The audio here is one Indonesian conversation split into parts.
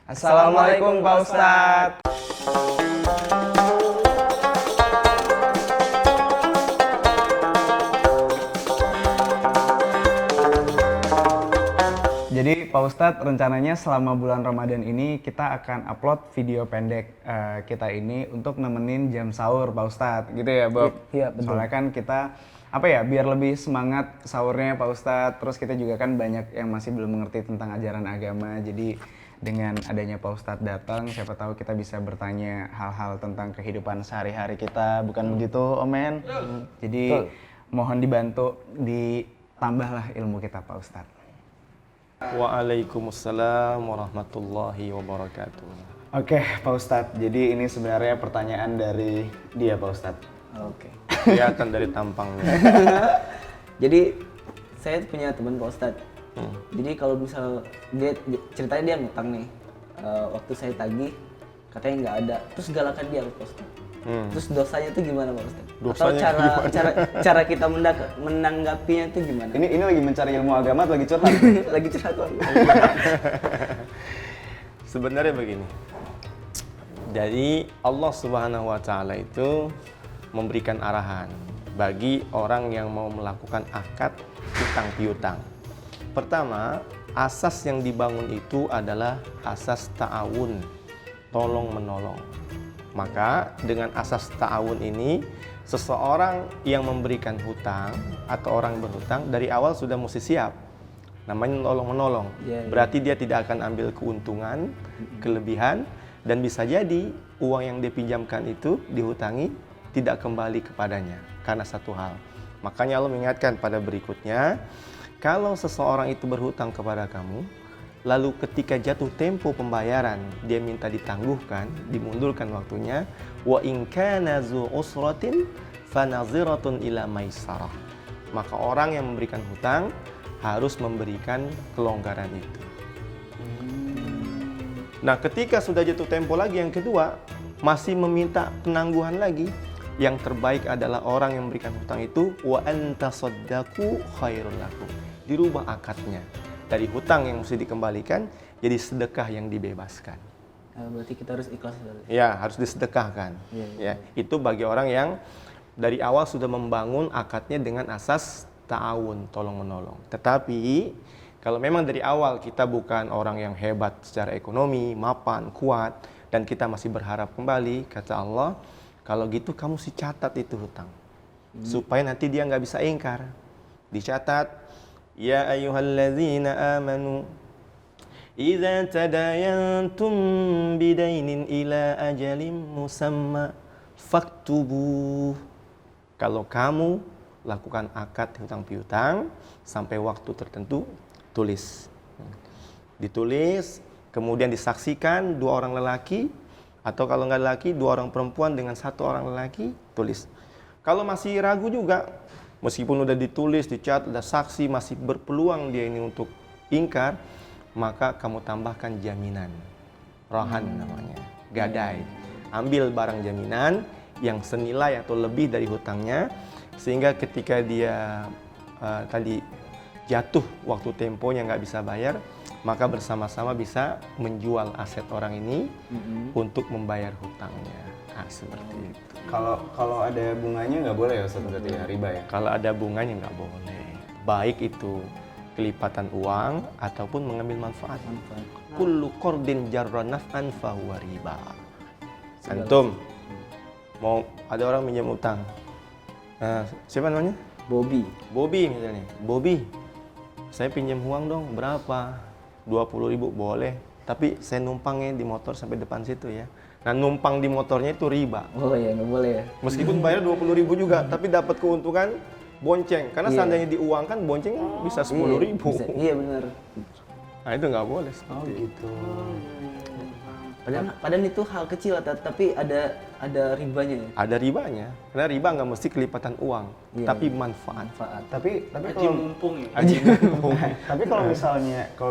Assalamualaikum Pak Ustadz. Jadi Pak Ustadz, rencananya selama bulan Ramadan ini kita akan upload video pendek kita ini untuk nemenin jam sahur Pak Ustadz, gitu ya Bob? Iya, betul. Soalnya kan kita, biar lebih semangat sahurnya Pak Ustadz, terus kita juga kan banyak yang masih belum mengerti tentang ajaran agama, jadi dengan adanya Pak Ustadz datang, siapa tahu kita bisa bertanya hal-hal tentang kehidupan sehari-hari kita, bukan begitu Omen? Jadi mohon dibantu, ditambahlah ilmu kita Pak Ustadz. Waalaikumsalam warahmatullahi wabarakatuh. Oke, Pak Ustadz. Jadi ini sebenarnya pertanyaan dari dia, Pak Ustadz. Oke. Kelihatan dari tampangnya. Jadi saya punya teman Pak Ustadz. Jadi kalau misal dia ceritanya dia ngutang nih, waktu saya tagih katanya nggak ada, terus galakan dia Pak Ustadz. Terus dosanya itu gimana Pak Ustadz? Atau cara kita menanggapinya itu gimana? Ini lagi mencari ilmu agama atau lagi curhat? Lagi curhat Pak. Sebenarnya begini. Jadi Allah Subhanahu wa taala itu memberikan arahan bagi orang yang mau melakukan akad utang piutang. Pertama, asas yang dibangun itu adalah asas ta'awun, tolong menolong. Maka dengan asas ta'awun ini, seseorang yang memberikan hutang atau orang berhutang dari awal sudah mesti siap. Namanya tolong-menolong. Berarti dia tidak akan ambil keuntungan, kelebihan, dan bisa jadi uang yang dipinjamkan itu dihutangi tidak kembali kepadanya karena satu hal. Makanya Allah mengingatkan pada berikutnya, kalau seseorang itu berhutang kepada kamu, lalu ketika jatuh tempo pembayaran, dia minta ditangguhkan, dimundurkan waktunya, wa in kana zu usratin fanaziratun ila maisarah. Maka orang yang memberikan hutang harus memberikan kelonggaran itu. Nah, ketika sudah jatuh tempo lagi yang kedua, masih meminta penangguhan lagi, yang terbaik adalah orang yang memberikan hutang itu wa antasaddaqu khairul lakum. Dirubah akadnya. Dari hutang yang mesti dikembalikan, jadi sedekah yang dibebaskan. Berarti kita harus ikhlas. Ya, harus disedekahkan. Ya, itu bagi orang yang dari awal sudah membangun akadnya dengan asas ta'awun, tolong menolong. Tetapi kalau memang dari awal kita bukan orang yang hebat secara ekonomi, mapan, kuat, dan kita masih berharap kembali, kata Allah, kalau gitu kamu sih catat itu hutang, supaya nanti dia nggak bisa ingkar. Dicatat. Ya ayyuhalladzina amanu idza tadayantum bidainin ila ajalin musamma faktubu. Kalau kamu lakukan akad hutang piutang sampai waktu tertentu, tulis. Ditulis, kemudian disaksikan dua orang lelaki, atau kalau nggak lelaki, dua orang perempuan dengan satu orang lelaki, tulis. Kalau masih ragu juga, meskipun udah ditulis, dicatat, udah saksi, masih berpeluang dia ini untuk ingkar, maka kamu tambahkan jaminan. Rahan namanya, gadai. Ambil barang jaminan yang senilai atau lebih dari hutangnya, sehingga ketika dia tadi jatuh waktu temponya nggak bisa bayar, maka bersama-sama bisa menjual aset orang ini untuk membayar hutangnya. Nah, seperti itu. Kalau ada bunganya nggak boleh ya Ustadz, berarti ya, riba ya? Kalau ada bunganya nggak boleh. Baik itu kelipatan uang ataupun mengambil manfaat. Kullu qardin jarra naf'an fahuwa riba. Antum mau ada orang minjam utang. Siapa namanya? Bobby misalnya. Bobby, saya pinjam uang dong, berapa? 20.000 boleh. Tapi saya numpangnya di motor sampai depan situ ya. Nah, numpang di motornya itu riba. Oh ya, nggak boleh ya. Meskipun bayar 20.000 juga, tapi dapat keuntungan bonceng. Karena seandainya diuangkan, bonceng bisa 10.000. Iya benar. Nah, itu nggak boleh seperti itu. Padahal itu hal kecil, tapi ada ribanya ya. Ada ribanya. Karena riba nggak mesti kelipatan uang, tapi manfaat. Tapi Haji kalau mumpung ya. Haji mumpung. tapi kalau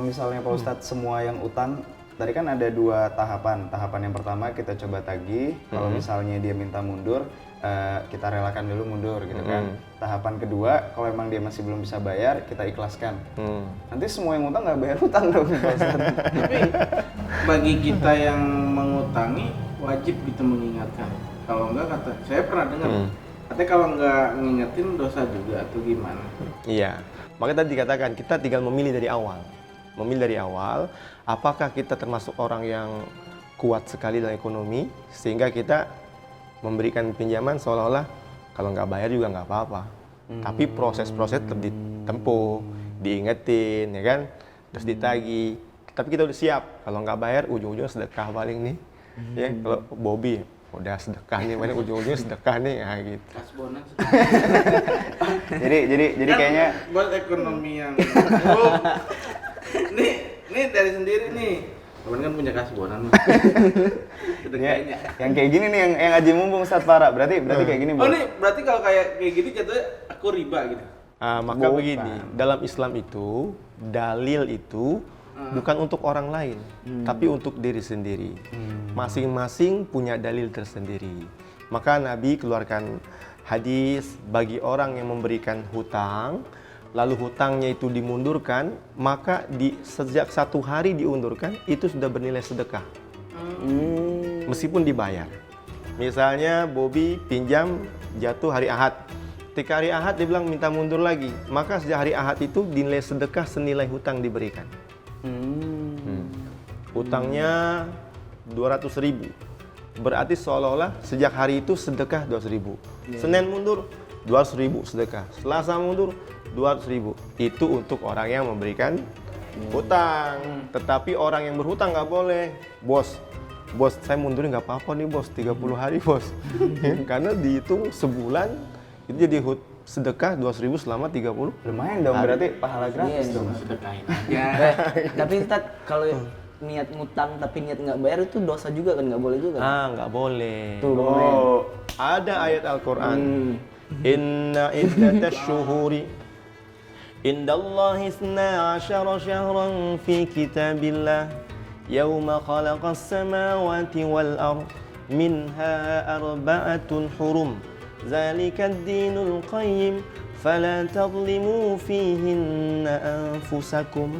misalnya Pak Ustadz semua yang utang tadi kan ada 2 tahapan. Tahapan yang pertama kita coba tagih, kalau misalnya dia minta mundur, kita relakan dulu mundur gitu kan. Tahapan kedua, kalau emang dia masih belum bisa bayar, kita ikhlaskan. Nanti semua yang utang nggak bayar utang dong. Tapi bagi kita yang mengutangi wajib gitu mengingatkan. Kalau enggak kata saya pernah dengar, katanya kalau nggak ngingetin dosa juga atau gimana? Iya, makanya tadi dikatakan kita tinggal memilih dari awal. Memilih dari awal, apakah kita termasuk orang yang kuat sekali dalam ekonomi sehingga kita memberikan pinjaman seolah-olah kalau nggak bayar juga nggak apa-apa. Tapi proses-proses tetap ditempuh, diingetin, ya kan, terus ditagih. Tapi kita udah siap, kalau nggak bayar ujung-ujungnya sedekah paling nih. Ya, kalau Bobby udah sedekah nih, mana ujung-ujungnya sedekah nih, ya gitu. Kasbonan. jadi kayaknya Buat ekonomi yang buruk. Nih dari sendiri nih. Teman kan punya kasbonan. ya, yang kayak gini nih yang Aji mumpung Ustadz Farah. Berarti kayak gini, Oh, nih berarti kalau kayak gini jatuhnya aku riba gitu. Maka begini, dalam Islam itu dalil itu bukan untuk orang lain, tapi untuk diri sendiri. Masing-masing punya dalil tersendiri. Maka Nabi keluarkan hadis bagi orang yang memberikan hutang, lalu hutangnya itu dimundurkan, maka sejak 1 hari diundurkan, itu sudah bernilai sedekah. Meskipun dibayar. Misalnya Bobby pinjam jatuh hari Ahad. Ketika hari Ahad dia bilang minta mundur lagi, maka sejak hari Ahad itu dinilai sedekah senilai hutang diberikan. Hutangnya 200.000. Berarti seolah-olah sejak hari itu sedekah 200.000. Senin mundur 200.000 sedekah. Selasa mundur 200.000. Itu untuk orang yang memberikan hutang. Tetapi orang yang berhutang nggak boleh. Bos saya mundurin nggak apa-apa nih bos, 30 hari bos. Karena dihitung sebulan itu jadi sedekah 200.000 selama 30. lumayan dong, berarti pahala gratis dong. Sedekahin aja. Tapi Ustaz, kalau niat ngutang tapi niat nggak bayar itu dosa juga kan, nggak boleh juga. Nggak boleh. Oh, Ada ayat Al-Quran. Inna iddatash syuhuri indallahi 12 syahran fi kitabillah yawma khalaqas samawati wal ard minha arba'atun hurum zalika ad-dinul qayyim fala tadhlimu fihinna anfusakum.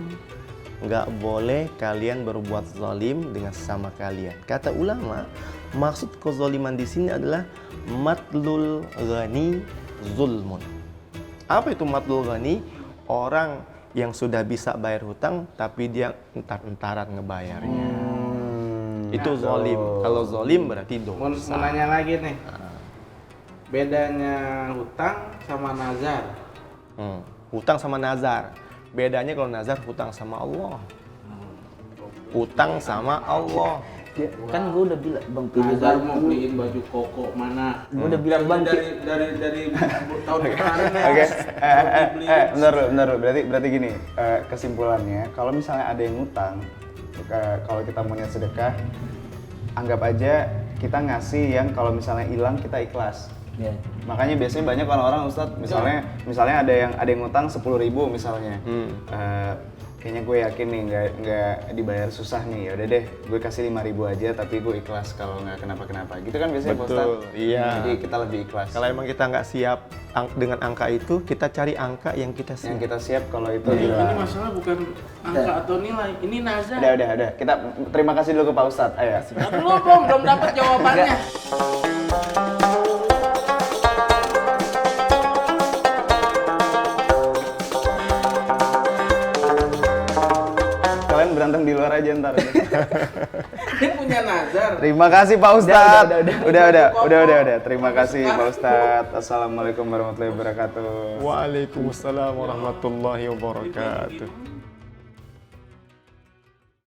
Nggak boleh kalian berbuat zalim dengan sesama kalian. Kata ulama, maksud kezaliman di sini adalah matlul ghani zulmun. Apa itu matlul ghani? Orang yang sudah bisa bayar hutang tapi dia entar-entaran ngebayarnya. Itu zalim. Kalau zalim berarti Mau dosa. nanya lagi nih. Bedanya hutang sama nazar. Hutang sama nazar. Bedanya kalau nazar hutang sama Allah. Hutang sama Allah. Kan gue udah bilang Bang pilih Nazar mau beliin baju koko mana? Gue udah bilang Bang dari tahun kemarin ya. Oke, bentar lu. Berarti gini, kesimpulannya, kalau misalnya ada yang ngutang, kalau kita mau niat sedekah, anggap aja kita ngasih yang kalau misalnya hilang kita ikhlas. Ya. Makanya biasanya banyak orang-orang Ustadz, misalnya ada yang ngutang 10.000 misalnya. Kayaknya gue yakin nih nggak dibayar susah nih, yaudah deh gue kasih 5.000 aja tapi gue ikhlas kalau nggak kenapa-kenapa gitu kan biasanya Pak Ustadz. Iya. Jadi kita lebih ikhlas. Kalau emang kita nggak siap dengan angka itu, kita cari angka yang kita siap. Yang kita siap kalau itu Ini hilang. masalah bukan angka atau nilai, ini nazar. Udah. Kita terima kasih dulu ke Pak Ustadz. Ayo. Belum dapat jawabannya. Kalian berantem di luar aja ntar. Dia punya nazar. Terima kasih Pak Ustadz. Udah. Terima kasih Pak Pak Ustadz. Assalamualaikum warahmatullahi wabarakatuh. Waalaikumsalam warahmatullahi wabarakatuh.